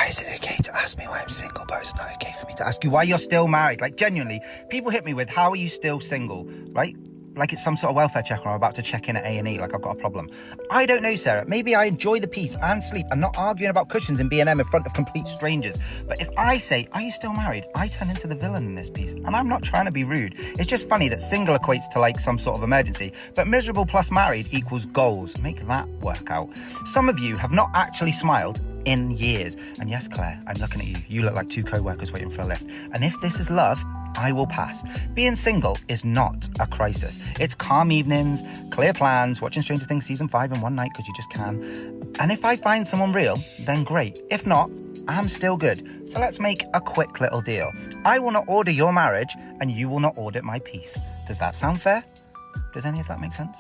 Why is it okay to ask me why I'm single, but it's not okay for me to ask you why you're still married? Like, genuinely, people hit me with, how are you still single, right? Like it's some sort of welfare check or I'm about to check in at A&E, like I've got a problem. I don't know, Sarah. Maybe I enjoy the peace and sleep and not arguing about cushions in B&M in front of complete strangers. But if I say, are you still married? I turn into the villain in this piece. And I'm not trying to be rude. It's just funny that single equates to like some sort of emergency, but miserable plus married equals goals. Make that work out. Some of you have not actually smiled in years. And yes, Claire, I'm looking at you. You look like two co-workers waiting for a lift. And if this is love, I will pass. Being single is not a crisis. It's calm evenings, clear plans, watching Stranger Things season 5 in one night because you just can. And if I find someone real, then great. If not, I'm still good. So let's make a quick little deal. I will not order your marriage and you will not audit my peace. Does that sound fair? Does any of that make sense?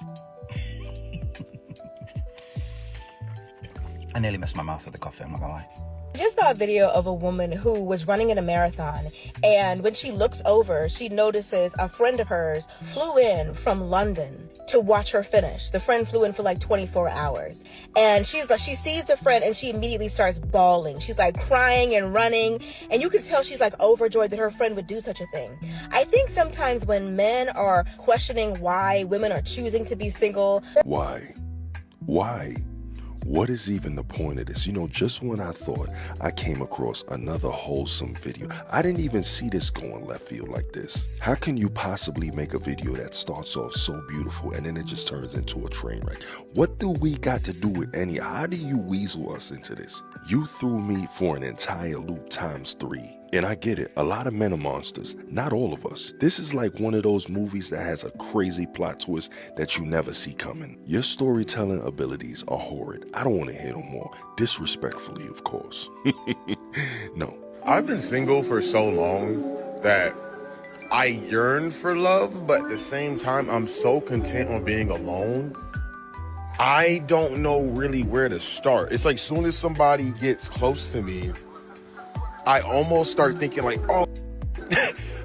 I nearly missed my mouth with the coffee, I'm not gonna lie. I just saw a video of a woman who was running in a marathon, and when she looks over, she notices a friend of hers flew in from London to watch her finish. The friend flew in for like 24 hours, and she sees the friend and she immediately starts bawling. She's like crying and running, and you can tell she's like overjoyed that her friend would do such a thing. I think sometimes when men are questioning why women are choosing to be single. Why? What is even the point of this? You know, just when I thought I came across another wholesome video, I didn't even see this going left field like this. How can you possibly make a video that starts off so beautiful and then it just turns into a train wreck? What do we got to do with any? How do you weasel us into this? You threw me for an entire loop ×3. And I get it, a lot of men are monsters, not all of us. This is like one of those movies that has a crazy plot twist that you never see coming. Your storytelling abilities are horrid. I don't want to hear no more. Disrespectfully, of course. No. I've been single for so long that I yearn for love, but at the same time, I'm so content on being alone. I don't know really where to start. It's like soon as somebody gets close to me, I almost start thinking like, oh,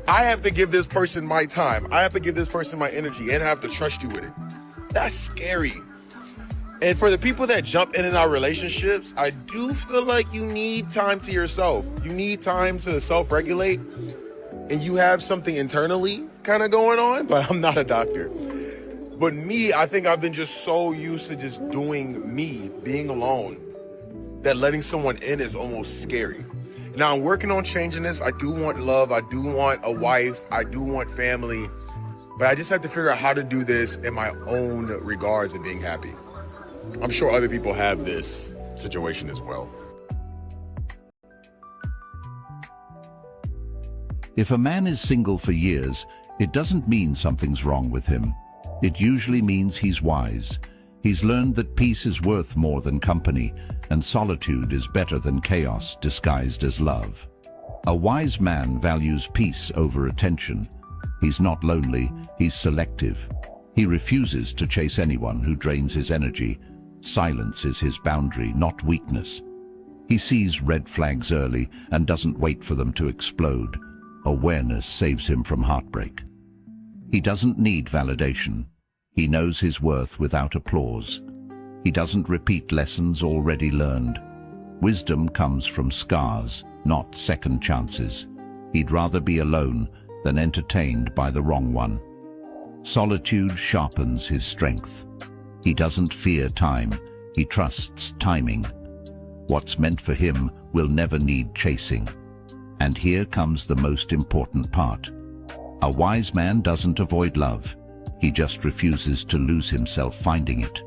I have to give this person my time. I have to give this person my energy and have to trust you with it. That's scary. And for the people that jump in and out of relationships, I do feel like you need time to yourself. You need time to self-regulate, and you have something internally kind of going on, but I'm not a doctor. But me, I think I've been just so used to just doing me, being alone, that letting someone in is almost scary. Now I'm working on changing this. I do want love. I do want a wife. I do want family. But I just have to figure out how to do this in my own regards of being happy. I'm sure other people have this situation as well. If a man is single for years, it doesn't mean something's wrong with him. It usually means he's wise. He's learned that peace is worth more than company, and solitude is better than chaos disguised as love. A wise man values peace over attention. He's not lonely, he's selective. He refuses to chase anyone who drains his energy. Silence is his boundary, not weakness. He sees red flags early and doesn't wait for them to explode. Awareness saves him from heartbreak. He doesn't need validation. He knows his worth without applause. He doesn't repeat lessons already learned. Wisdom comes from scars, not second chances. He'd rather be alone than entertained by the wrong one. Solitude sharpens his strength. He doesn't fear time, he trusts timing. What's meant for him will never need chasing. And here comes the most important part. A wise man doesn't avoid love. He just refuses to lose himself finding it.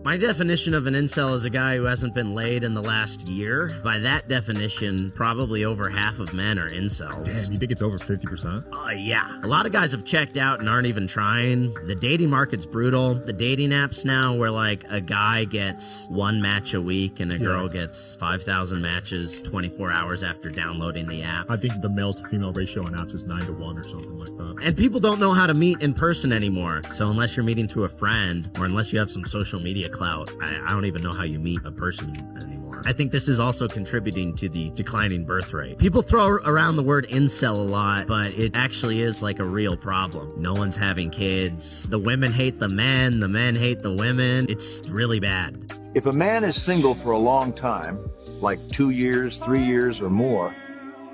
My definition of an incel is a guy who hasn't been laid in the last year. By that definition, probably over half of men are incels. Damn, you think it's over 50%? Yeah. A lot of guys have checked out and aren't even trying. The dating market's brutal. The dating apps now where like a guy gets one match a week and a girl gets 5,000 matches 24 hours after downloading the app. I think the male to female ratio on apps is 9-to-1 or something like that. And people don't know how to meet in person anymore. So unless you're meeting through a friend or unless you have some social media clout, I don't even know how you meet a person anymore. I think this is also contributing to the declining birth rate. People throw around the word incel a lot, but it actually is like a real problem. No one's having kids. The women hate the men hate the women. It's really bad. If a man is single for a long time, like 2 years, 3 years, or more,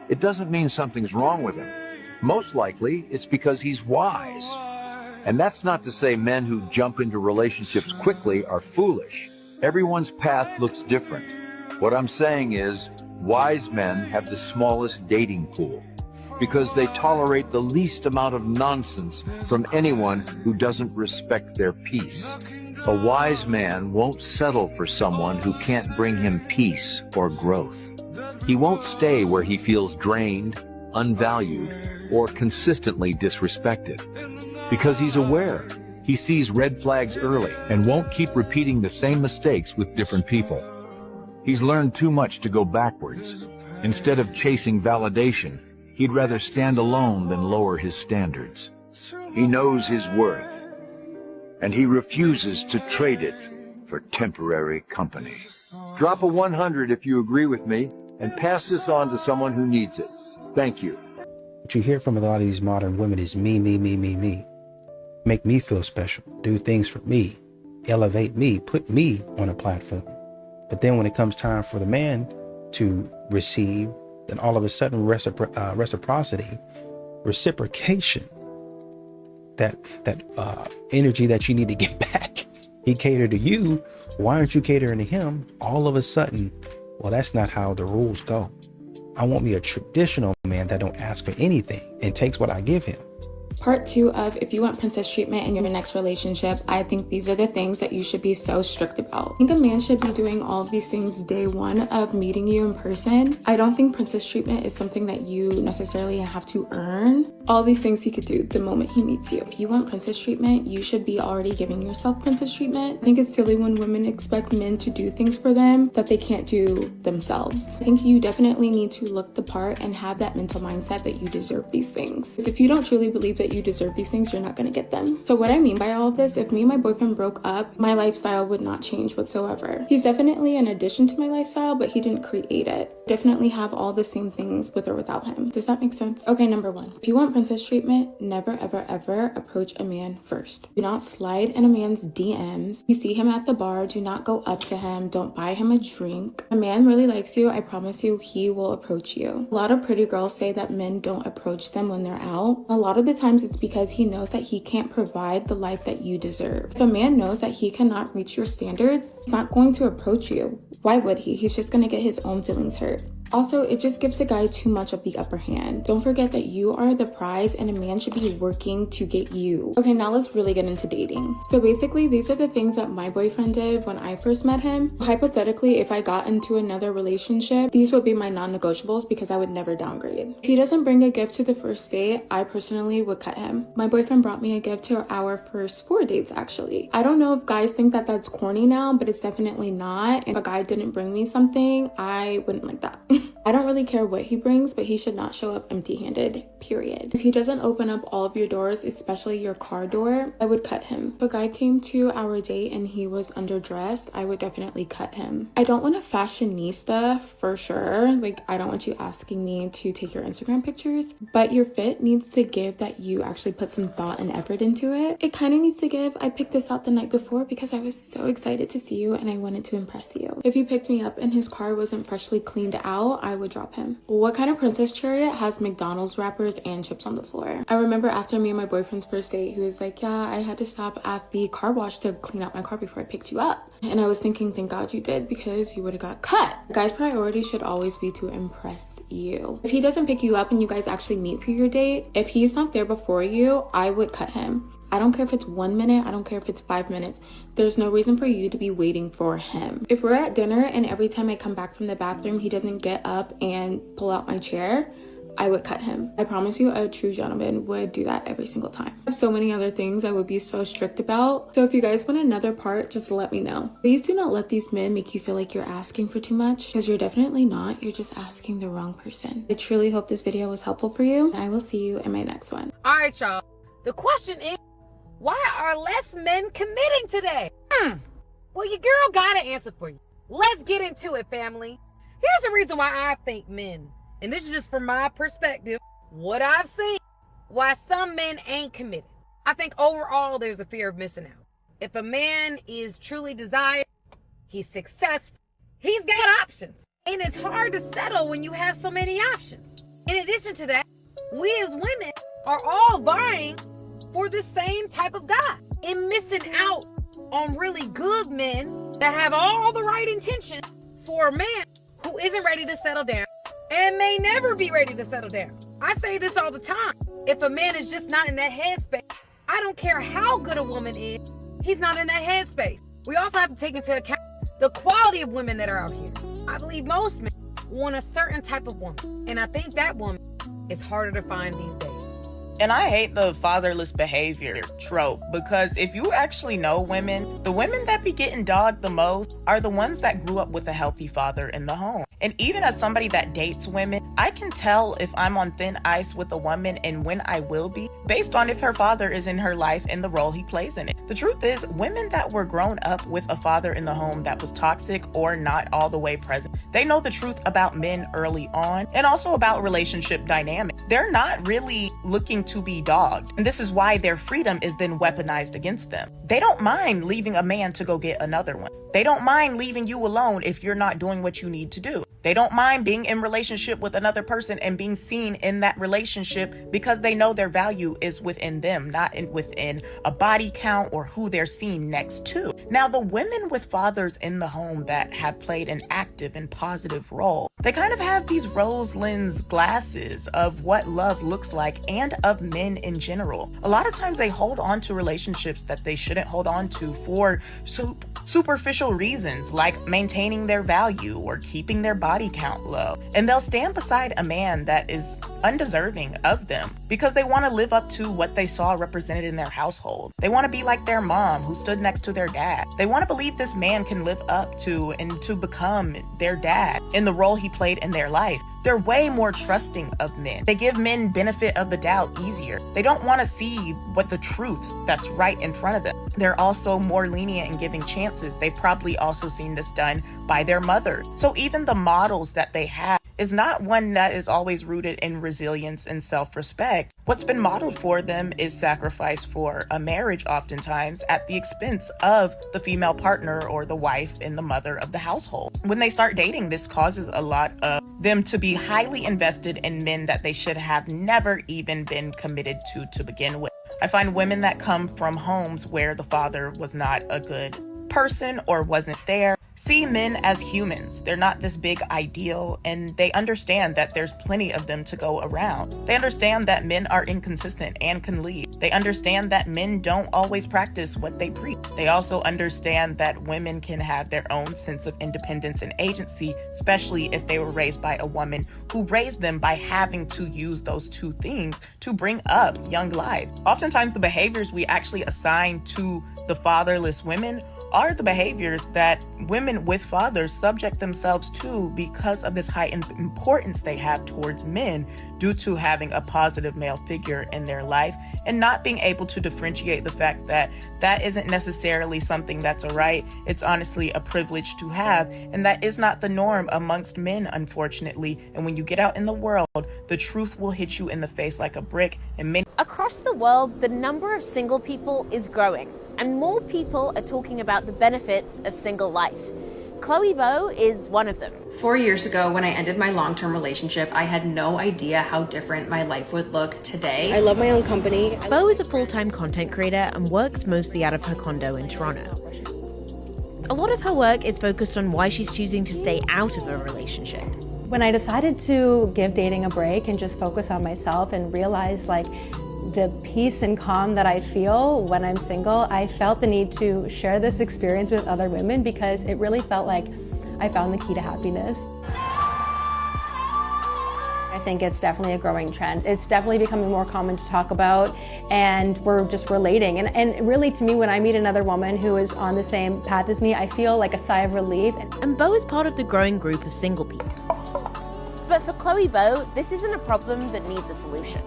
it doesn't mean something's wrong with him. Most likely, it's because he's wise. And that's not to say men who jump into relationships quickly are foolish. Everyone's path looks different. What I'm saying is, wise men have the smallest dating pool because they tolerate the least amount of nonsense from anyone who doesn't respect their peace. A wise man won't settle for someone who can't bring him peace or growth. He won't stay where he feels drained, unvalued, or consistently disrespected. Because he's aware. He sees red flags early and won't keep repeating the same mistakes with different people. He's learned too much to go backwards. Instead of chasing validation, he'd rather stand alone than lower his standards. He knows his worth, and he refuses to trade it for temporary company. Drop a 100 if you agree with me, and pass this on to someone who needs it. Thank you. What you hear from a lot of these modern women is me, me, me, me, me. Make me feel special, do things for me, elevate me, put me on a platform. But then when it comes time for the man to receive, then all of a sudden reciprocity, reciprocation, that energy that you need to get back, he catered to you. Why aren't you catering to him? All of a sudden, well, that's not how the rules go. I want me a traditional man that don't ask for anything and takes what I give him. Part 2 of if you want princess treatment in your next relationship, I think these are the things that you should be so strict about. I think a man should be doing all of these things day one of meeting you in person. I don't think princess treatment is something that you necessarily have to earn. All these things he could do the moment he meets you. If you want princess treatment, you should be already giving yourself princess treatment. I think it's silly when women expect men to do things for them that they can't do themselves. I think you definitely need to look the part and have that mental mindset that you deserve these things. Because if you don't truly believe that you deserve these things, you're not going to get them. So what I mean by all of this, if me and my boyfriend broke up, my lifestyle would not change whatsoever. He's definitely an addition to my lifestyle, but he didn't create it. Definitely have all the same things with or without him. Does that make sense? Okay, number 1. If you want princess treatment, never ever ever approach a man first. Do not slide in a man's DMs. You see him at the bar, do not go up to him. Don't buy him a drink. If a man really likes you, I promise you, he will approach you. A lot of pretty girls say that men don't approach them when they're out. A lot of the times it's because he knows that he can't provide the life that you deserve. If a man knows that he cannot reach your standards, he's not going to approach you. Why would he? He's just going to get his own feelings hurt. Also, it just gives a guy too much of the upper hand. Don't forget that you are the prize and a man should be working to get you. Okay, now let's really get into dating. So basically, these are the things that my boyfriend did when I first met him. Hypothetically, if I got into another relationship, these would be my non-negotiables because I would never downgrade. If he doesn't bring a gift to the first date, I personally would cut him. My boyfriend brought me a gift to our first 4 dates, actually. I don't know if guys think that that's corny now, but it's definitely not. If a guy didn't bring me something, I wouldn't like that. I don't really care what he brings, but he should not show up empty-handed, period. If he doesn't open up all of your doors, especially your car door, I would cut him. If a guy came to our date and he was underdressed, I would definitely cut him. I don't want a fashionista for sure. Like, I don't want you asking me to take your Instagram pictures, but your fit needs to give that you actually put some thought and effort into it. It kind of needs to give, I picked this out the night before because I was so excited to see you and I wanted to impress you. If he picked me up and his car wasn't freshly cleaned out, I would drop him. What kind of princess chariot has McDonald's wrappers and chips on the floor? I remember after me and my boyfriend's first date, he was like, yeah, I had to stop at the car wash to clean out my car before I picked you up. And I was thinking, thank God you did, because you would have got cut. The guy's priority should always be to impress you. If he doesn't pick you up and you guys actually meet for your date, if he's not there before you, I would cut him. I don't care if it's 1 minute, I don't care if it's 5 minutes. There's no reason for you to be waiting for him. If we're at dinner and every time I come back from the bathroom, he doesn't get up and pull out my chair, I would cut him. I promise you a true gentleman would do that every single time. I have so many other things I would be so strict about. So if you guys want another part, just let me know. Please do not let these men make you feel like you're asking for too much, because you're definitely not. You're just asking the wrong person. I truly hope this video was helpful for you. I will see you in my next one. All right, y'all. The question is, why are less men committing today? Well, your girl got an answer for you. Let's get into it, family. Here's the reason why I think men, and this is just from my perspective, what I've seen, why some men ain't committed. I think overall there's a fear of missing out. If a man is truly desired, he's successful, he's got options. And it's hard to settle when you have so many options. In addition to that, we as women are all vying for the same type of guy and missing out on really good men that have all the right intention for a man who isn't ready to settle down and may never be ready to settle down. I say this all the time. If a man is just not in that headspace, I don't care how good a woman is, he's not in that headspace. We also have to take into account the quality of women that are out here. I believe most men want a certain type of woman, and I think that woman is harder to find these days. And I hate the fatherless behavior trope, because if you actually know women, the women that be getting dogged the most are the ones that grew up with a healthy father in the home. And even as somebody that dates women, I can tell if I'm on thin ice with a woman and when I will be, based on if her father is in her life and the role he plays in it. The truth is, women that were grown up with a father in the home that was toxic or not all the way present, they know the truth about men early on and also about relationship dynamics. They're not really looking to be dogged. And this is why their freedom is then weaponized against them. They don't mind leaving a man to go get another one. They don't mind leaving you alone if you're not doing what you need to do. They don't mind being in relationship with another person and being seen in that relationship because they know their value is within them, not within a body count or who they're seen next to. Now, the women with fathers in the home that have played an active and positive role, they kind of have these rose lens glasses of what love looks like and of men in general. A lot of times they hold on to relationships that they shouldn't hold on to for superficial reasons, like maintaining their value or keeping their body count low. And they'll stand beside a man that is undeserving of them because they want to live up to what they saw represented in their household. They want to be like their mom who stood next to their dad. They want to believe this man can live up to and to become their dad in the role he played in their life. They're way more trusting of men. They give men benefit of the doubt easier. They don't want to see what the truth that's right in front of them. They're also more lenient in giving chances. They've probably also seen this done by their mother. So even the models that they have is not one that is always rooted in resilience and self-respect. What's been modeled for them is sacrifice for a marriage, oftentimes at the expense of the female partner or the wife and the mother of the household. When they start dating, this causes a lot of them to be highly invested in men that they should have never even been committed to begin with. I find women that come from homes where the father was not a good person or wasn't there see men as humans. They're not this big ideal, and they understand that there's plenty of them to go around. They understand that men are inconsistent and can leave. They understand that men don't always practice what they preach. They also understand that women can have their own sense of independence and agency, especially if they were raised by a woman who raised them by having to use those two things to bring up young lives. Oftentimes, the behaviors we actually assign to the fatherless women are the behaviors that women with fathers subject themselves to because of this heightened importance they have towards men due to having a positive male figure in their life and not being able to differentiate the fact that that isn't necessarily something that's a right. It's honestly a privilege to have, and that is not the norm amongst men, unfortunately. And when you get out in the world, the truth will hit you in the face like a brick. And many across the world, the number of single people is growing, and more people are talking about the benefits of single life. Chloe Bow is one of them. 4 years ago, when I ended my long-term relationship, I had no idea how different my life would look today. I love my own company. Bow is a full-time content creator and works mostly out of her condo in Toronto. A lot of her work is focused on why she's choosing to stay out of a relationship. When I decided to give dating a break and just focus on myself and realize the peace and calm that I feel when I'm single, I felt the need to share this experience with other women because it really felt like I found the key to happiness. I think it's definitely a growing trend. It's definitely becoming more common to talk about, and we're just relating. And really, to me, when I meet another woman who is on the same path as me, I feel like a sigh of relief. And Bow is part of the growing group of single people. But for Chloe Bow, this isn't a problem that needs a solution.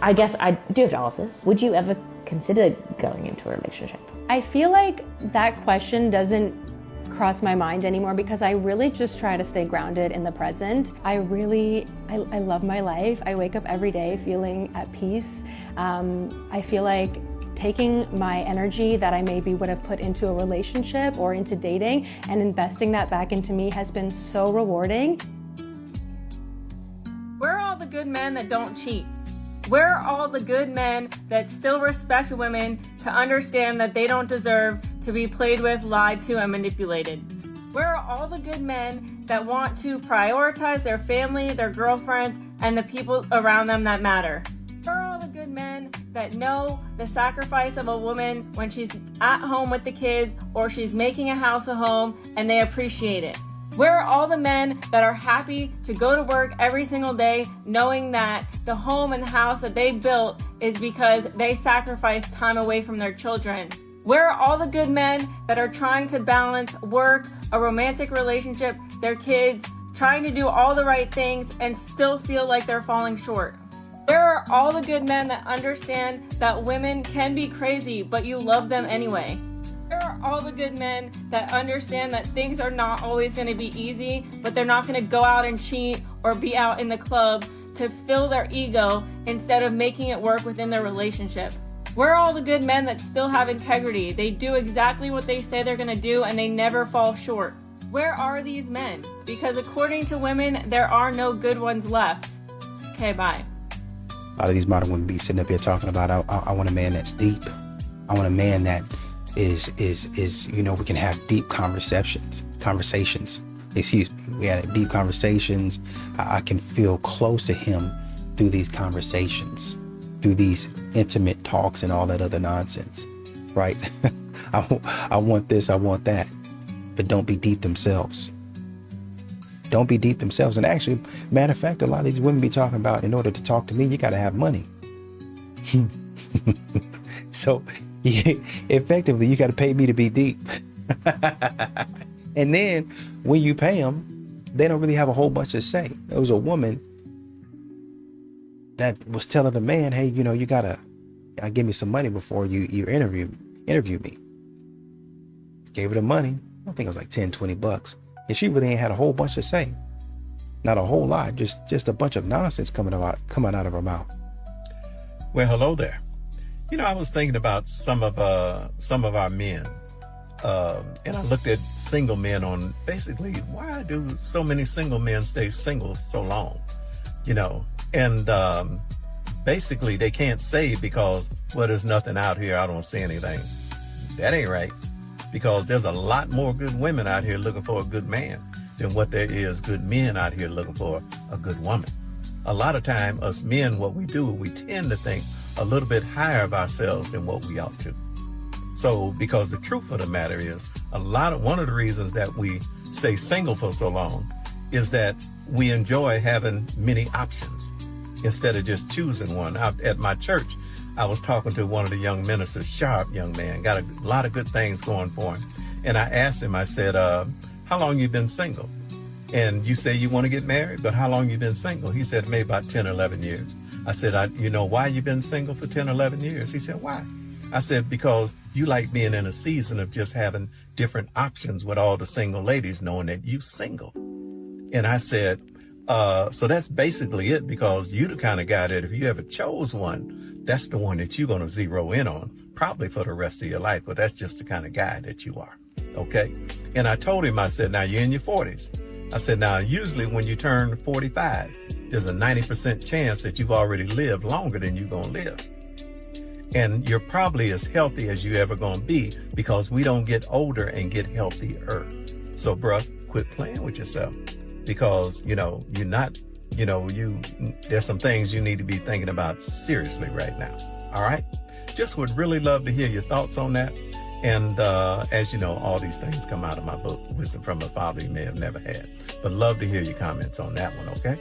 I guess I do have to ask this. Would you ever consider going into a relationship? I feel like that question doesn't cross my mind anymore because I really just try to stay grounded in the present. I love my life. I wake up every day feeling at peace. I feel like taking my energy that I maybe would have put into a relationship or into dating and investing that back into me has been so rewarding. Where are all the good men that don't cheat? Where are all the good men that still respect women to understand that they don't deserve to be played with, lied to, and manipulated? Where are all the good men that want to prioritize their family, their girlfriends, and the people around them that matter? Where are all the good men that know the sacrifice of a woman when she's at home with the kids or she's making a house a home and they appreciate it? Where are all the men that are happy to go to work every single day knowing that the home and the house that they built is because they sacrificed time away from their children? Where are all the good men that are trying to balance work, a romantic relationship, their kids, trying to do all the right things and still feel like they're falling short? Where are all the good men that understand that women can be crazy, but you love them anyway? Where are all the good men that understand that things are not always going to be easy, but they're not going to go out and cheat or be out in the club to fill their ego instead of making it work within their relationship? Where are all the good men that still have integrity? They do exactly what they say they're going to do and they never fall short. Where are these men? Because according to women, there are no good ones left. Okay, bye. A lot of these modern women be sitting up here talking about, I want a man that's deep. I want a man that is, you know, we can have deep conversations. Excuse me, we had deep conversations. I can feel close to him through these conversations, through these intimate talks and all that other nonsense, right? I want this, I want that, but don't be deep themselves. Don't be deep themselves. And actually, matter of fact, a lot of these women be talking about, in order to talk to me, you got to have money. So effectively, you got to pay me to be deep. And then when you pay them, they don't really have a whole bunch to say. There was a woman that was telling the man, hey, you know, you gotta give me some money before you interview me. Gave her the money. I think it was like 10, 20 bucks. And she really ain't had a whole bunch to say. Not a whole lot, just a bunch of nonsense coming out of her mouth. Well, hello there. You know, I was thinking about some of our men, and I looked at single men on basically why do so many single men stay single so long, you know, and basically they can't say because, well, there's nothing out here, I don't see anything. That ain't right, because there's a lot more good women out here looking for a good man than what there is good men out here looking for a good woman. A lot of time, us men, what we do, we tend to think a little bit higher of ourselves than what we ought to. So, because the truth of the matter is, one of the reasons that we stay single for so long is that we enjoy having many options instead of just choosing one. At my church, I was talking to one of the young ministers, sharp young man, got a lot of good things going for him. And I asked him, I said, how long you been single? And you say you want to get married, but how long you been single? He said, maybe about 10 or 11 years. I said, you know why you been single for 10 or 11 years? He said, why? I said, because you like being in a season of just having different options with all the single ladies knowing that you single. And I said, so that's basically it, because you the kind of guy that if you ever chose one, that's the one that you're going to zero in on, probably for the rest of your life. But that's just the kind of guy that you are. Okay. And I told him, I said, now you're in your 40s. I said, now, usually when you turn 45, there's a 90% chance that you've already lived longer than you're going to live. And you're probably as healthy as you ever going to be, because we don't get older and get healthier. So, bruh, quit playing with yourself, because, you know, you're not, you know, there's some things you need to be thinking about seriously right now. All right. Just would really love to hear your thoughts on that. And as you know, all these things come out of my book, Wisdom from a Father You May Have Never Had. But love to hear your comments on that one, okay?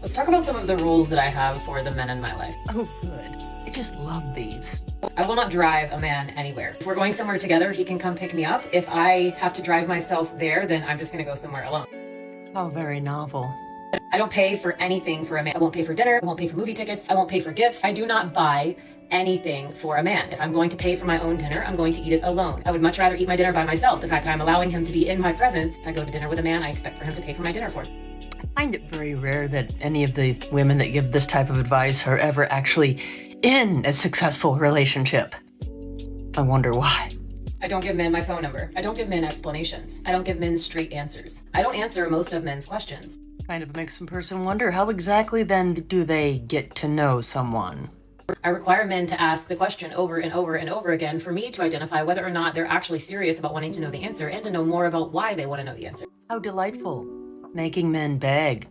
Let's talk about some of the rules that I have for the men in my life. Oh, good. I just love these. I will not drive a man anywhere. If we're going somewhere together, he can come pick me up. If I have to drive myself there, then I'm just going to go somewhere alone. Oh, very novel. I don't pay for anything for a man. I won't pay for dinner. I won't pay for movie tickets. I won't pay for gifts. I do not buy anything for a man. If I'm going to pay for my own dinner, I'm going to eat it alone. I would much rather eat my dinner by myself. The fact that I'm allowing him to be in my presence. If I go to dinner with a man, I expect for him to pay for my dinner for me. I find it very rare that any of the women that give this type of advice are ever actually in a successful relationship. I wonder why. I don't give men my phone number. I don't give men explanations. I don't give men straight answers. I don't answer most of men's questions. Kind of makes a person wonder, how exactly then do they get to know someone? I require men to ask the question over and over and over again for me to identify whether or not they're actually serious about wanting to know the answer and to know more about why they want to know the answer. How delightful. Making men beg.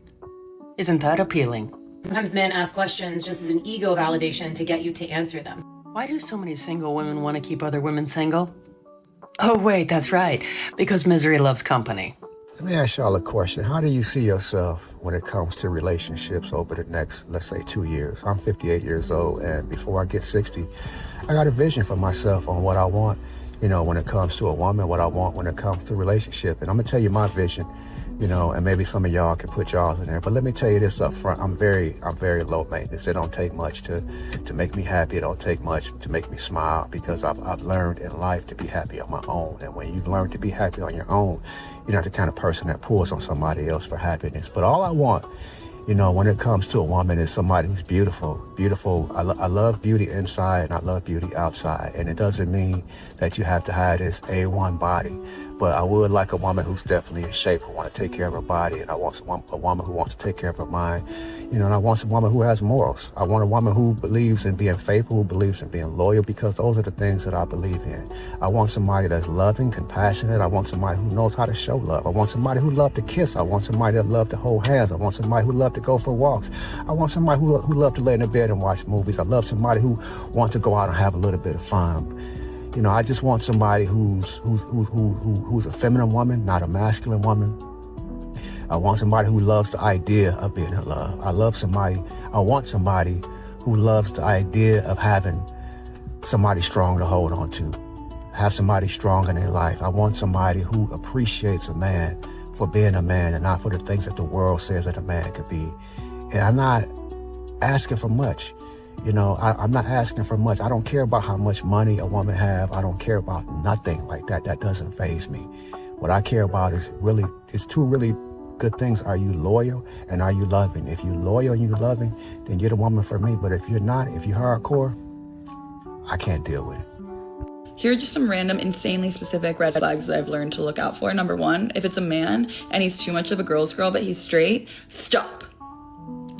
Isn't that appealing? Sometimes men ask questions just as an ego validation to get you to answer them. Why do so many single women want to keep other women single? Oh, wait, that's right. Because misery loves company. Let me ask y'all a question. How do you see yourself when it comes to relationships over the next, let's say, 2 years? I'm 58 years old, and before I get 60, I got a vision for myself on what I want, when it comes to a woman, what I want when it comes to a relationship. And I'm gonna tell you my vision, and maybe some of y'all can put y'all in there. But let me tell you this up front. I'm very low maintenance. It don't take much to make me happy. It don't take much to make me smile, because I've learned in life to be happy on my own. And when you've learned to be happy on your own, you're not the kind of person that pulls on somebody else for happiness. But all I want, when it comes to a woman, is somebody who's beautiful. I love beauty inside and I love beauty outside. And it doesn't mean that you have to have this A1 body. But I would like a woman who's definitely in shape, who want to take care of her body. And I want a woman who wants to take care of her mind. And I want a woman who has morals. I want a woman who believes in being faithful, who believes in being loyal, because those are the things that I believe in. I want somebody that's loving, compassionate. I want somebody who knows how to show love. I want somebody who loves to kiss. I want somebody that loves to hold hands. I want somebody who loves to go for walks. I want somebody who loves to lay in the bed and watch movies. I love somebody who wants to go out and have a little bit of fun. I just want somebody who's a feminine woman, not a masculine woman. I want somebody who loves the idea of being in love. I want somebody who loves the idea of having somebody strong to hold on to, have somebody strong in their life. I want somebody who appreciates a man for being a man and not for the things that the world says that a man could be. And I'm not asking for much. I'm not asking for much. I don't care about how much money a woman have. I don't care about nothing like that. That doesn't faze me. What I care about is two really good things. Are you loyal and are you loving? If you're loyal and you're loving, then you're the woman for me. But if you're not, if you're hardcore, I can't deal with it. Here are just some random, insanely specific red flags that I've learned to look out for. Number one, if it's a man and he's too much of a girl's girl, but he's straight, stop.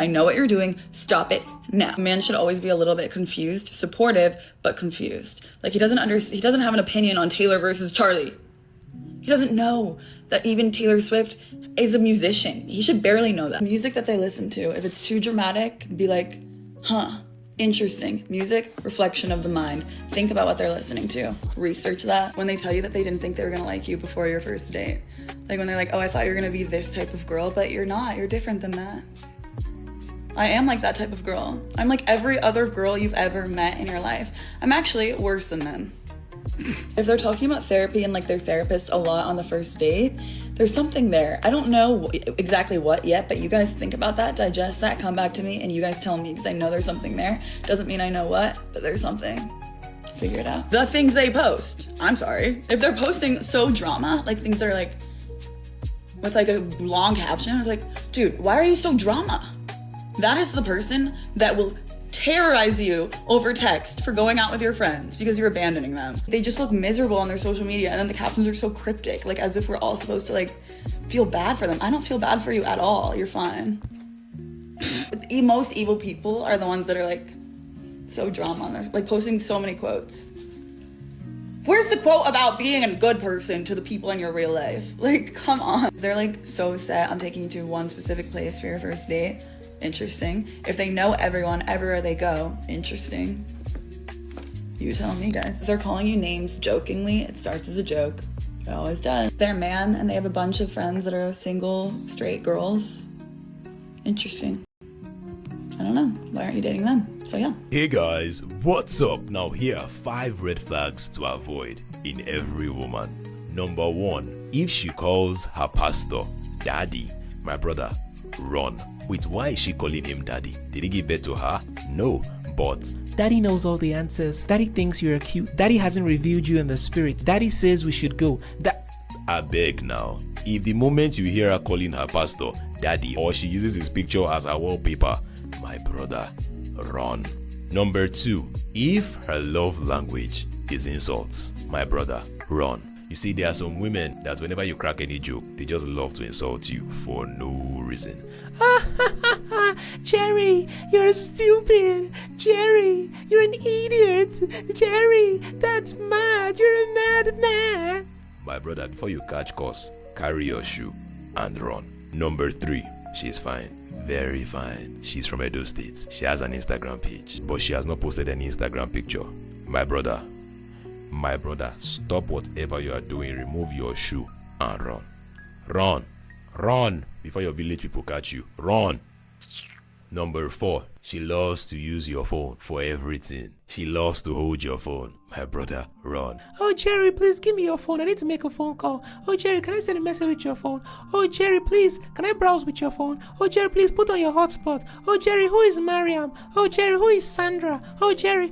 I know what you're doing. Stop it now. A man should always be a little bit confused, supportive, but confused. Like he doesn't have an opinion on Taylor versus Charlie. He doesn't know that even Taylor Swift is a musician. He should barely know that. Music that they listen to, if it's too dramatic, be like, interesting. Music, reflection of the mind. Think about what they're listening to. Research that. When they tell you that they didn't think they were gonna like you before your first date. Like when they're like, oh, I thought you were gonna be this type of girl, but you're not. You're different than that. I am like that type of girl. I'm like every other girl you've ever met in your life. I'm actually worse than them. If they're talking about therapy and like their therapist a lot on the first date, there's something there. I don't know exactly what yet, but you guys think about that, digest that, come back to me, and you guys tell me, because I know there's something there. Doesn't mean I know what, but there's something. Figure it out. The things they post, I'm sorry. If they're posting so drama, like things that are like, with like a long caption, I was like, dude, why are you so drama? That is the person that will terrorize you over text for going out with your friends because you're abandoning them. They just look miserable on their social media, and then the captions are so cryptic, like as if we're all supposed to like feel bad for them. I don't feel bad for you at all. You're fine. The most evil people are the ones that are like so drama on their, like posting so many quotes. Where's the quote about being a good person to the people in your real life? Like, come on. They're like so set on taking you to one specific place for your first date. Interesting. If they know everyone everywhere they go, interesting. You tell me, guys. If they're calling you names jokingly, it starts as a joke. It always does. They're a man and they have a bunch of friends that are single, straight girls. Interesting. I don't know. Why aren't you dating them? So yeah. Hey guys, what's up? Now here are 5 red flags to avoid in every woman. Number 1, if she calls her pastor daddy, my brother, run. Wait, why is she calling him daddy? Did he give birth to her? No, but Daddy knows all the answers. Daddy thinks you're cute. Daddy hasn't revealed you in the spirit. Daddy says we should go. I beg now. If the moment you hear her calling her pastor daddy, or she uses his picture as her wallpaper, my brother, run. Number 2, if her love language is insults, my brother, run. You see, there are some women that whenever you crack any joke, they just love to insult you for no reason. Jerry, you're stupid. Jerry, you're an idiot. Jerry, that's mad. You're a madman. My brother, before you catch course, carry your shoe and run. Number 3, she's fine. Very fine. She's from Edo State. She has an Instagram page, but she has not posted any Instagram picture. My brother, stop whatever you are doing, remove your shoe and run. Run before your village people catch you. Run. Number 4, she loves to use your phone for everything. She loves to hold your phone. My brother, run. Oh, Jerry, please give me your phone. I need to make a phone call. Oh, Jerry, can I send a message with your phone? Oh, Jerry, please, can I browse with your phone? Oh, Jerry, please put on your hotspot. Oh, Jerry, who is Mariam? Oh, Jerry, who is Sandra? Oh, Jerry,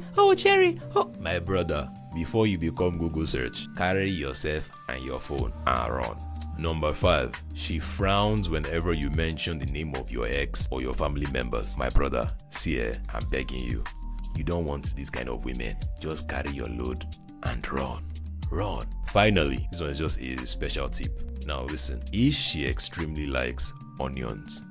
oh. My brother, before you become Google search, carry yourself and your phone and run. Number 5, she frowns whenever you mention the name of your ex or your family members. My brother, see her, I'm begging you. You don't want these kind of women. Just carry your load and run. Finally, this one is just a special tip. Now listen, if she extremely likes onions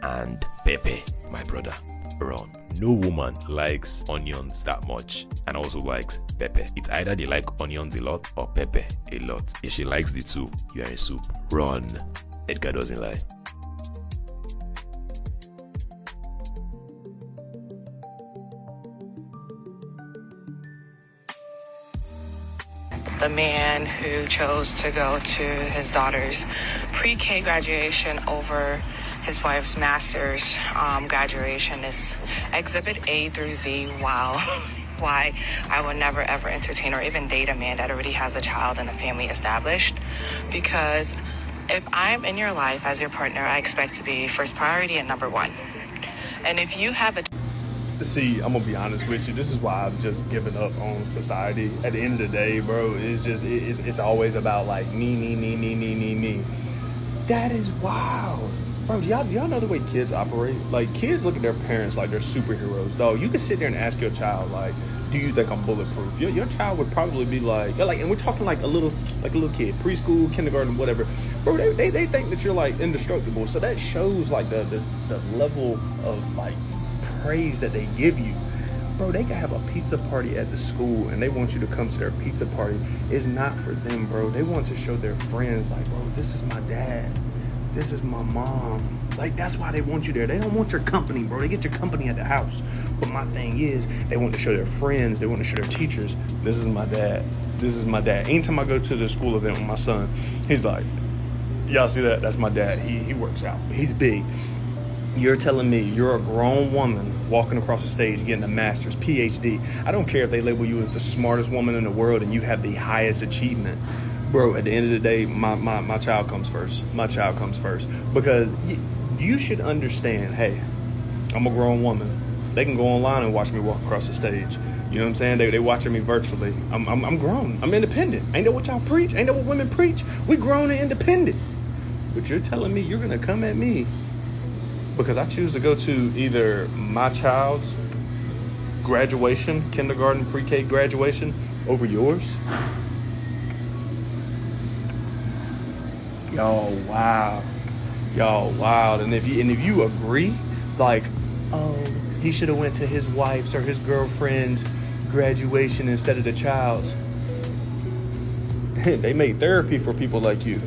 and pepper, my brother, run. No woman likes onions that much and also likes pepper. It's either they like onions a lot or pepper a lot. If she likes the two, you are in soup. Run. Edgar doesn't lie. The man who chose to go to his daughter's pre-K graduation over his wife's master's graduation is Exhibit A through Z. Wow. Why I would never ever entertain or even date a man that already has a child and a family established. Because if I'm in your life as your partner, I expect to be first priority and number 1. And if you have a... See, I'm gonna be honest with you. This is why I've just given up on society. At the end of the day, bro, it's always about like me. That is wild. Bro, do y'all know the way kids operate? Like, kids look at their parents like they're superheroes, dog. You can sit there and ask your child, like, do you think I'm bulletproof? Your child would probably be like, and we're talking like a little kid, preschool, kindergarten, whatever. Bro, they think that you're like indestructible. So that shows like the level of like praise that they give you. Bro, they can have a pizza party at the school and they want you to come to their pizza party. It's not for them, bro. They want to show their friends, like, bro, this is my dad. This is my mom. Like, that's why they want you there. They don't want your company, bro. They get your company at the house. But my thing is, they want to show their friends. They want to show their teachers, this is my dad. This is my dad. Anytime I go to the school event with my son, he's like, y'all see that? That's my dad. He works out. He's big. You're telling me you're a grown woman walking across the stage getting a master's, PhD. I don't care if they label you as the smartest woman in the world and you have the highest achievement. Bro, at the end of the day, my child comes first. My child comes first. Because you should understand, hey, I'm a grown woman. They can go online and watch me walk across the stage. You know what I'm saying? They watching me virtually. I'm grown. I'm independent. Ain't that what y'all preach? Ain't that what women preach? We grown and independent. But you're telling me you're going to come at me because I choose to go to either my child's graduation, kindergarten, pre-K graduation, over yours? Y'all wild. And if you agree, like, oh, he should have went to his wife's or his girlfriend's graduation instead of the child's. They made therapy for people like you.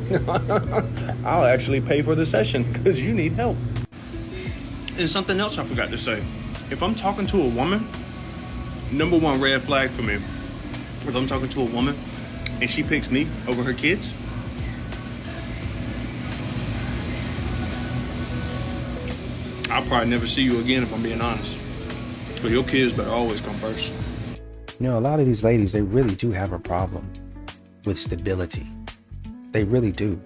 I'll actually pay for the session because you need help. And something else I forgot to say. If I'm talking to a woman, number 1 red flag for me, if I'm talking to a woman and she picks me over her kids, I'll probably never see you again if I'm being honest. But your kids better always come first. You know, a lot of these ladies, they really do have a problem with stability. They really do.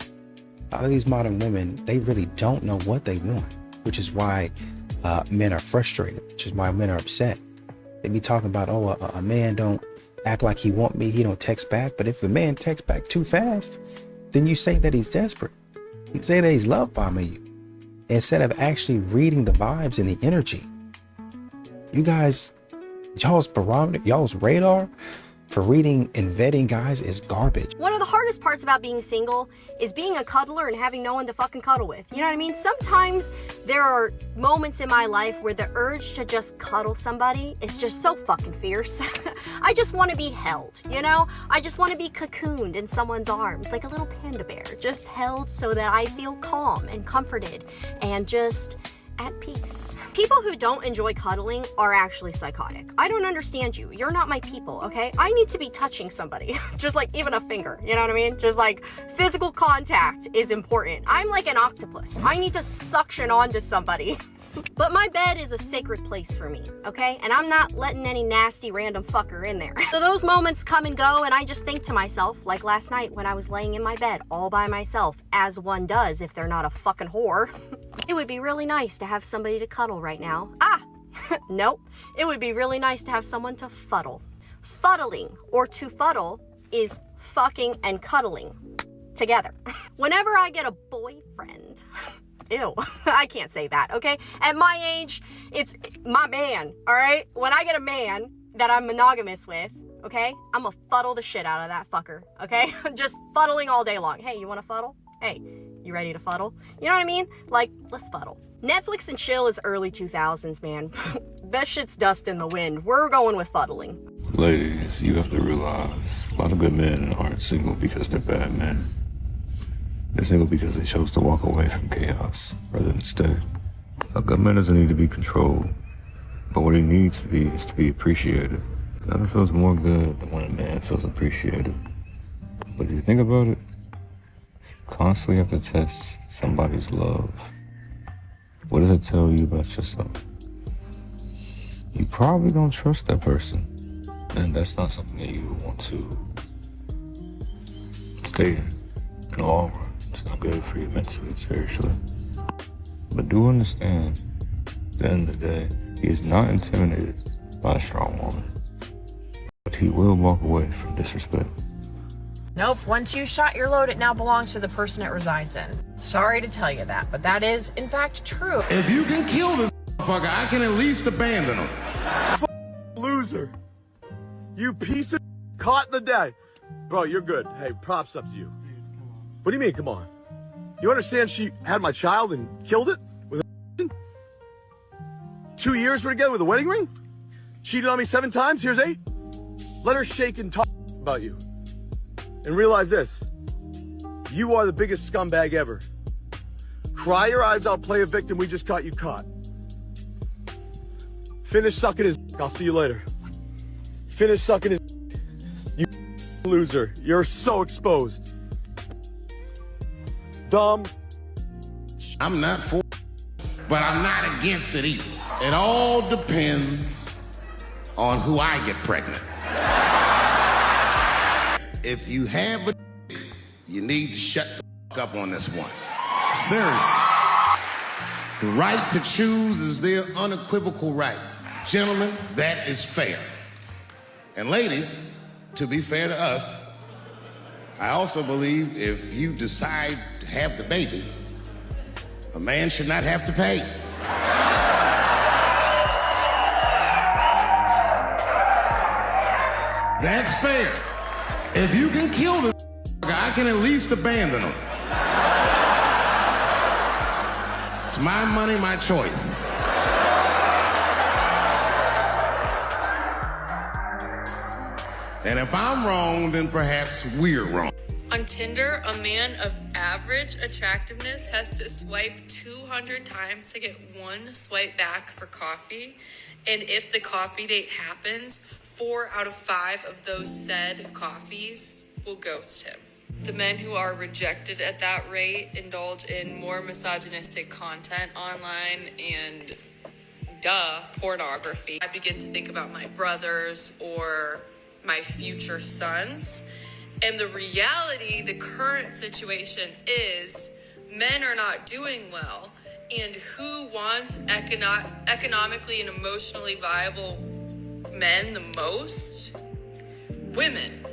A lot of these modern women, they really don't know what they want, which is why men are frustrated, which is why men are upset. They be talking about, oh, a man don't act like he want me, he don't text back. But if the man texts back too fast, then you say that he's desperate. You say that he's love bombing you. instead of actually reading the vibes and the energy. You guys, y'all's barometer, y'all's radar for reading and vetting guys is garbage. One of the hardest parts about being single is being a cuddler and having no one to fucking cuddle with. You know what I mean? Sometimes there are moments in my life where the urge to just cuddle somebody is just so fucking fierce. I just want to be held, you know? I just want to be cocooned in someone's arms like a little panda bear, just held so that I feel calm and comforted and just at peace. People who don't enjoy cuddling are actually psychotic. I don't understand you. You're not my people, okay? I need to be touching somebody. Just like even a finger, you know what I mean? Just like physical contact is important. I'm like an octopus. I need to suction onto somebody. But my bed is a sacred place for me, okay? And I'm not letting any nasty random fucker in there. So those moments come and go, and I just think to myself, like last night when I was laying in my bed all by myself, as one does if they're not a fucking whore. It would be really nice to have somebody to cuddle right now. Nope. It would be really nice to have someone to fuddle. Fuddling, or to fuddle, is fucking and cuddling together. Whenever I get a boyfriend, ew, I can't say that, okay? At my age, it's my man, all right? When I get a man that I'm monogamous with, okay, I'm gonna fuddle the shit out of that fucker, okay? Just fuddling all day long. Hey, you wanna fuddle? Hey, you ready to fuddle? You know what I mean? Like, let's fuddle. Netflix and chill is early 2000s, man. That shit's dust in the wind. We're going with fuddling. Ladies, you have to realize a lot of good men aren't single because they're bad men. They're single because they chose to walk away from chaos rather than stay. A good man doesn't need to be controlled, but what he needs to be is to be appreciated. Nothing feels more good than when a man feels appreciated. But if you think about it, you constantly have to test somebody's love. What does it tell you about yourself? You probably don't trust that person, and that's not something that you want to stay in the long run. It's not good for you mentally and spiritually. But do understand, at the end of the day, he is not intimidated by a strong woman. But he will walk away from disrespect. Nope, once you shot your load, it now belongs to the person it resides in. Sorry to tell you that, but that is, in fact, true. If you can kill this motherfucker, I can at least abandon him. Loser. You piece of caught in the day. Bro, you're good. Hey, props up to you. What do you mean, come on? You understand she had my child and killed it? With a 2 years we're together with a wedding ring? Cheated on me 7 times, here's 8. Let her shake and talk about you. And realize this. You are the biggest scumbag ever. Cry your eyes out, play a victim, we just got you caught. Finish sucking his dick. I'll see you later. Finish sucking his dick. You loser. You're so exposed. Dumb. I'm not for it, but I'm not against it either. It all depends on who I get pregnant. If you have a dick, you need to shut the fuck up on this one. Seriously. The right to choose is their unequivocal right. Gentlemen, that is fair. And ladies, to be fair to us, I also believe if you decide to have the baby, a man should not have to pay. That's fair. If you can kill this I can at least abandon him. It's my money, my choice. And if I'm wrong, then perhaps we're wrong. On Tinder, a man of average attractiveness has to swipe 200 times to get 1 swipe back for coffee. And if the coffee date happens, 4 out of 5 of those said coffees will ghost him. The men who are rejected at that rate indulge in more misogynistic content online and, pornography. I begin to think about my brothers or my future sons. And the reality, the current situation is men are not doing well. And who wants economically and emotionally viable men the most? Women.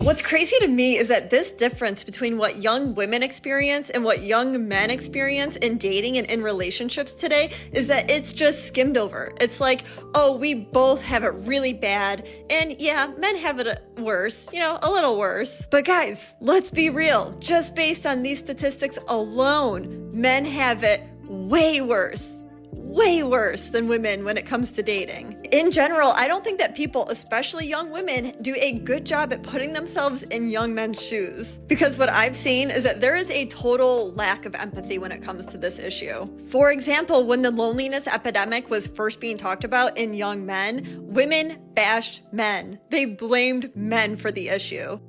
What's crazy to me is that this difference between what young women experience and what young men experience in dating and in relationships today is that it's just skimmed over. It's like, oh, we both have it really bad. And yeah, men have it worse, a little worse. But guys, let's be real. Just based on these statistics alone, men have it way worse than women when it comes to dating. In general, I don't think that people, especially young women, do a good job at putting themselves in young men's shoes. Because what I've seen is that there is a total lack of empathy when it comes to this issue. For example, when the loneliness epidemic was first being talked about in young men, women bashed men. They blamed men for the issue.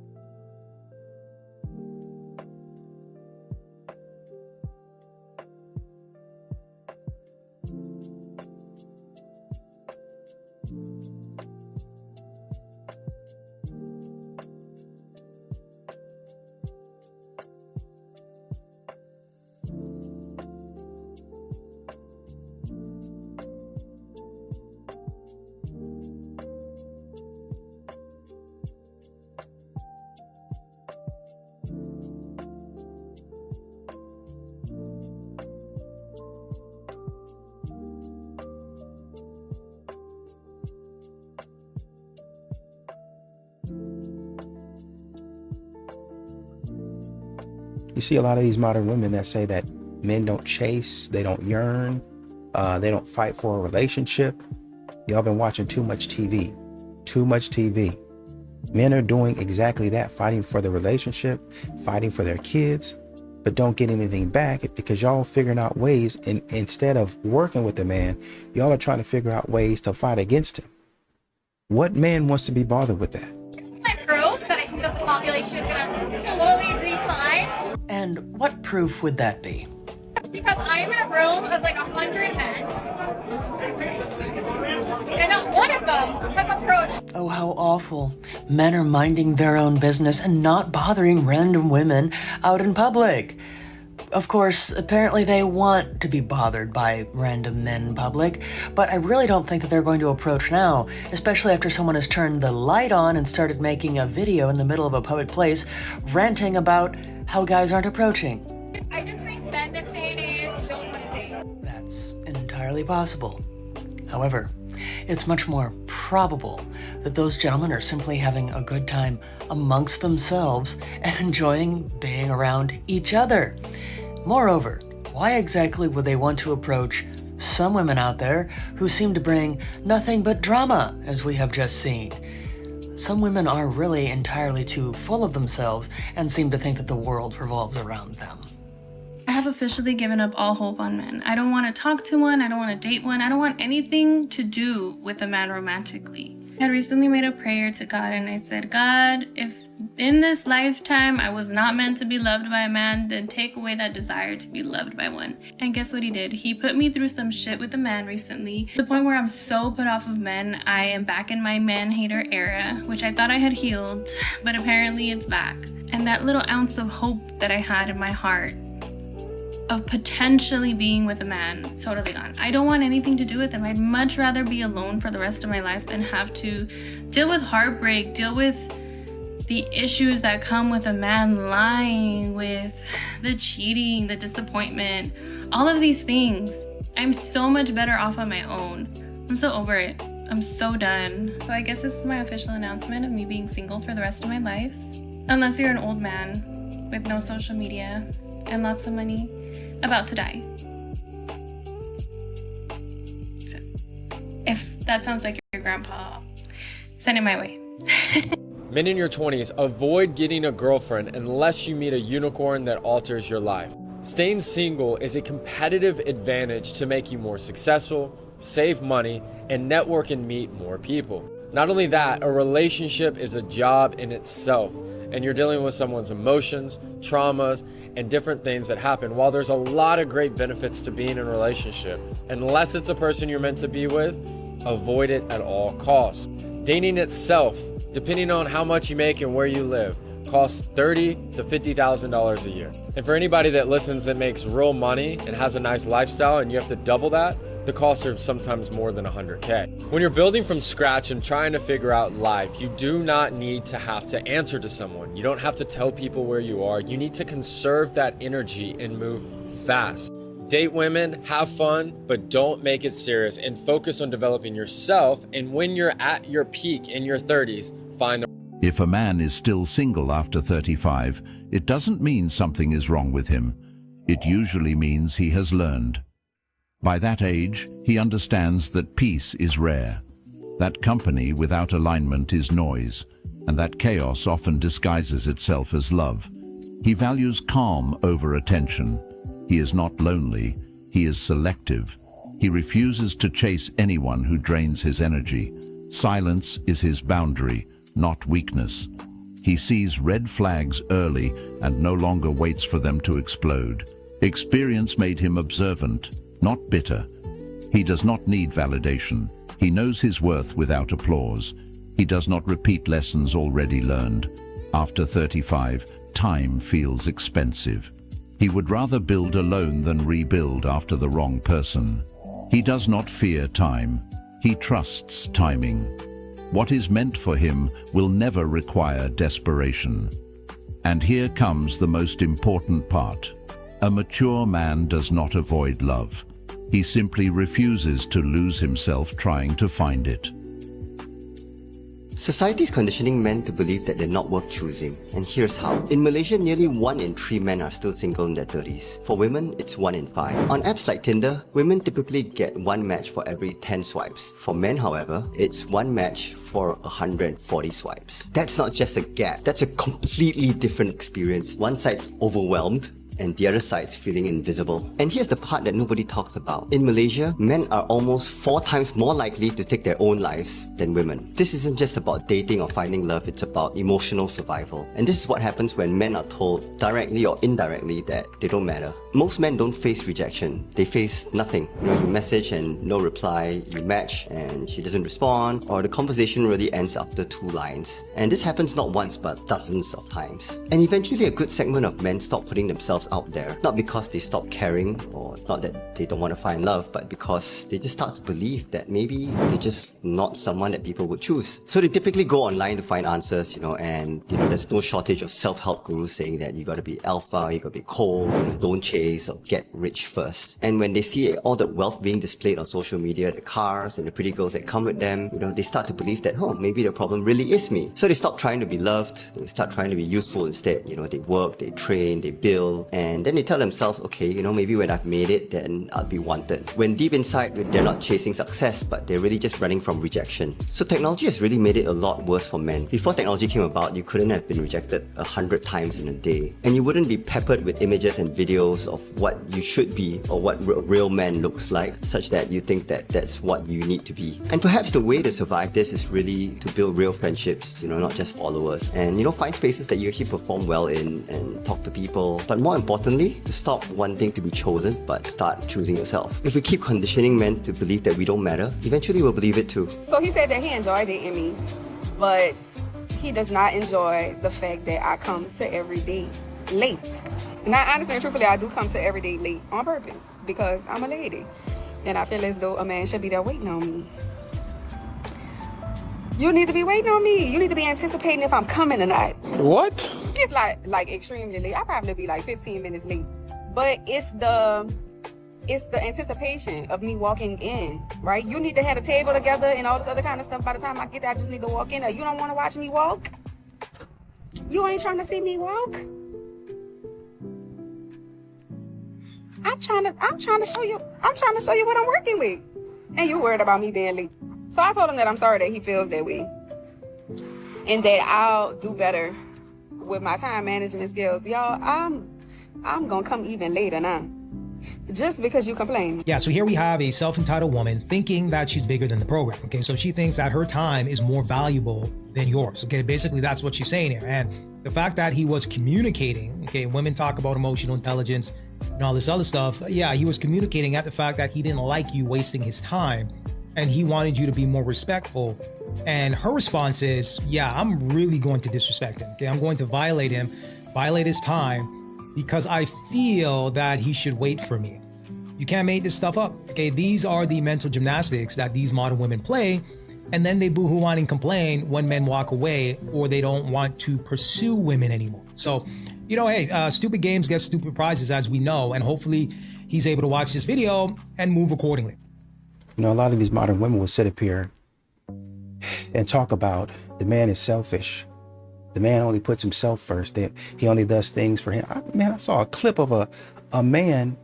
You see a lot of these modern women that say that men don't chase, they don't yearn, they don't fight for a relationship. Y'all been watching too much TV. Too much TV. Men are doing exactly that, fighting for the relationship, fighting for their kids, but don't get anything back because y'all figuring out ways, and instead of working with the man, y'all are trying to figure out ways to fight against him. What man wants to be bothered with that? Proof that I think the population is going to slowly decline. And what proof would that be? Because I'm in a room of like 100 men, and not one of them has approached. Oh, how awful. Men are minding their own business and not bothering random women out in public. Of course, apparently they want to be bothered by random men in public, but I really don't think that they're going to approach now, especially after someone has turned the light on and started making a video in the middle of a public place ranting about how guys aren't approaching. I just think men this day and age don't want to date. That's entirely possible. However, it's much more probable that those gentlemen are simply having a good time amongst themselves and enjoying being around each other. Moreover, why exactly would they want to approach some women out there who seem to bring nothing but drama, as we have just seen? Some women are really entirely too full of themselves and seem to think that the world revolves around them. I have officially given up all hope on men. I don't want to talk to one, I don't want to date one, I don't want anything to do with a man romantically. I had recently made a prayer to God and I said, God, if in this lifetime I was not meant to be loved by a man, then take away that desire to be loved by one. And guess what he did? He put me through some shit with a man recently, to the point where I'm so put off of men. I am back in my man hater era, which I thought I had healed, but apparently it's back. And that little ounce of hope that I had in my heart of potentially being with a man, totally gone. I don't want anything to do with him. I'd much rather be alone for the rest of my life than have to deal with heartbreak, deal with the issues that come with a man lying, with the cheating, the disappointment, all of these things. I'm so much better off on my own. I'm so over it. I'm so done. So I guess this is my official announcement of me being single for the rest of my life. Unless you're an old man with no social media and lots of money, about to die. So, if that sounds like your grandpa, send it my way. Men in your 20s, avoid getting a girlfriend unless you meet a unicorn that alters your life. Staying single is a competitive advantage to make you more successful, save money, and network and meet more people. Not only that, a relationship is a job in itself, and you're dealing with someone's emotions, traumas, and different things that happen. While there's a lot of great benefits to being in a relationship, unless it's a person you're meant to be with, avoid it at all costs. Dating itself, depending on how much you make and where you live, costs $30,000 to $50,000 a year. And for anybody that listens that makes real money and has a nice lifestyle and you have to double that, the costs are sometimes more than $100K. When you're building from scratch and trying to figure out life, you do not need to have to answer to someone. You don't have to tell people where you are. You need to conserve that energy and move fast. Date women, have fun, but don't make it serious, and focus on developing yourself. And when you're at your peak in your 30s, find the... If a man is still single after 35, it doesn't mean something is wrong with him. It usually means he has learned. By that age, he understands that peace is rare, that company without alignment is noise, and that chaos often disguises itself as love. He values calm over attention. He is not lonely, he is selective. He refuses to chase anyone who drains his energy. Silence is his boundary, not weakness. He sees red flags early and no longer waits for them to explode. Experience made him observant, not bitter. He does not need validation. He knows his worth without applause. He does not repeat lessons already learned. After 35, time feels expensive. He would rather build alone than rebuild after the wrong person. He does not fear time. He trusts timing. What is meant for him will never require desperation. And here comes the most important part. A mature man does not avoid love. He simply refuses to lose himself trying to find it. Society is conditioning men to believe that they're not worth choosing, and here's how. In Malaysia, nearly 1 in 3 men are still single in their 30s. For women, it's 1 in 5. On apps like Tinder, women typically get 1 match for every 10 swipes. For men, however, it's 1 match for 140 swipes. That's not just a gap, that's a completely different experience. One side's overwhelmed, and the other side's feeling invisible. And here's the part that nobody talks about. In Malaysia, men are almost 4 times more likely to take their own lives than women. This isn't just about dating or finding love, it's about emotional survival. And this is what happens when men are told, directly or indirectly, that they don't matter. Most men don't face rejection, they face nothing. You message and no reply, you match and she doesn't respond, or the conversation really ends after 2 lines. And this happens not once but dozens of times. And eventually a good segment of men stop putting themselves out there, not because they stop caring or not that they don't want to find love, but because they just start to believe that maybe they're just not someone that people would choose. So they typically go online to find answers, and there's no shortage of self-help gurus saying that you gotta be alpha, you gotta be cold, don't chase or get rich first. And when they see all the wealth being displayed on social media, the cars and the pretty girls that come with them, they start to believe that, maybe the problem really is me. So they stop trying to be loved, they start trying to be useful instead. They work, they train, they build, and then they tell themselves, okay, maybe when I've made it, then I'll be wanted. When deep inside, they're not chasing success, but they're really just running from rejection. So technology has really made it a lot worse for men. Before technology came about, you couldn't have been rejected 100 times in a day. And you wouldn't be peppered with images and videos of what you should be or what real man looks like, such that you think that that's what you need to be. And perhaps the way to survive this is really to build real friendships, not just followers. And find spaces that you actually perform well in and talk to people. But more importantly, to stop wanting to be chosen, but start choosing yourself. If we keep conditioning men to believe that we don't matter, eventually we'll believe it too. So he said that he enjoyed dating me, but he does not enjoy the fact that I come to every date late. Now, honestly and truthfully, I do come to every date late on purpose because I'm a lady. And I feel as though a man should be there waiting on me. You need to be waiting on me. You need to be anticipating if I'm coming or not. What? It's like extremely late. I probably be like 15 minutes late. But it's the anticipation of me walking in, right? You need to have a table together and all this other kind of stuff. By the time I get there, I just need to walk in. Or you don't want to watch me walk? You ain't trying to see me walk? I'm trying to show you what I'm working with. And you worried about me being late. So I told him that I'm sorry that he feels that way. And that I'll do better with my time management skills. Y'all, I'm gonna come even later now. Just because you complain. Yeah, so here we have a self-entitled woman thinking that she's bigger than the program. Okay, so she thinks that her time is more valuable than yours. Okay, basically that's what she's saying here. And the fact that he was communicating, okay, women talk about emotional intelligence and all this other stuff. Yeah, he was communicating at the fact that he didn't like you wasting his time and he wanted you to be more respectful. And her response is, yeah, I'm really going to disrespect him. Okay, I'm going to violate him, violate his time, because I feel that he should wait for me. You can't make this stuff up. Okay, these are the mental gymnastics that these modern women play, and then they boohoo whine and complain when men walk away or they don't want to pursue women anymore. So, you know, hey, stupid games get stupid prizes, as we know, and hopefully he's able to watch this video and move accordingly. You know, a lot of these modern women will sit up here and talk about the man is selfish. The man only puts himself first. That he only does things for him. I saw a clip of a man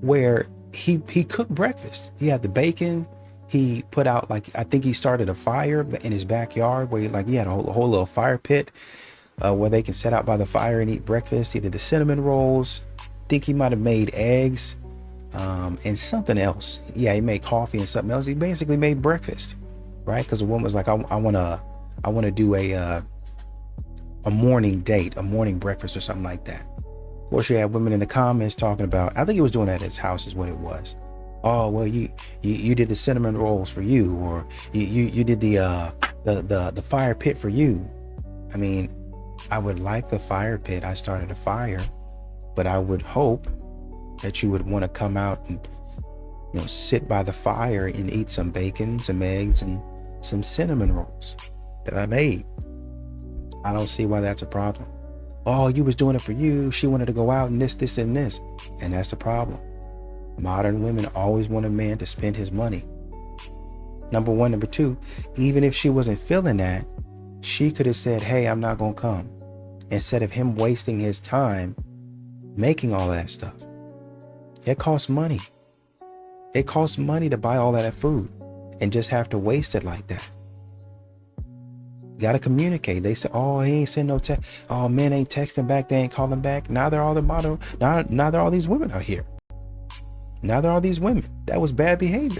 where he cooked breakfast. He had the bacon. He put out, like, I think he started a fire in his backyard where he had a whole little fire pit where they can sit out by the fire and eat breakfast. He did the cinnamon rolls. I think he might have made eggs and something else. Yeah, he made coffee and something else. He basically made breakfast, right? Because the woman was like, I want to do a morning date, a morning breakfast or something like that. Of course, you had women in the comments talking about, I think he was doing that at his house is what it was. Oh, well, you did the cinnamon rolls for you, or you did the fire pit for you. I mean, I would like the fire pit. I started a fire, but I would hope that you would want to come out and, you know, sit by the fire and eat some bacon, some eggs, and some cinnamon rolls that I made. I don't see why that's a problem. Oh, you was doing it for you. She wanted to go out and this, and this. And that's the problem. Modern women always want a man to spend his money. Number one. Number two, even if she wasn't feeling that, she could have said, hey, I'm not going to come. Instead of him wasting his time making all that stuff. It costs money. It costs money to buy all that food and just have to waste it like that. Got to communicate. They say, oh, he ain't send no text. Oh, men ain't texting back. They ain't calling back. Now they're all the model. Now they're all these women out here. Now there are these women. That was bad behavior.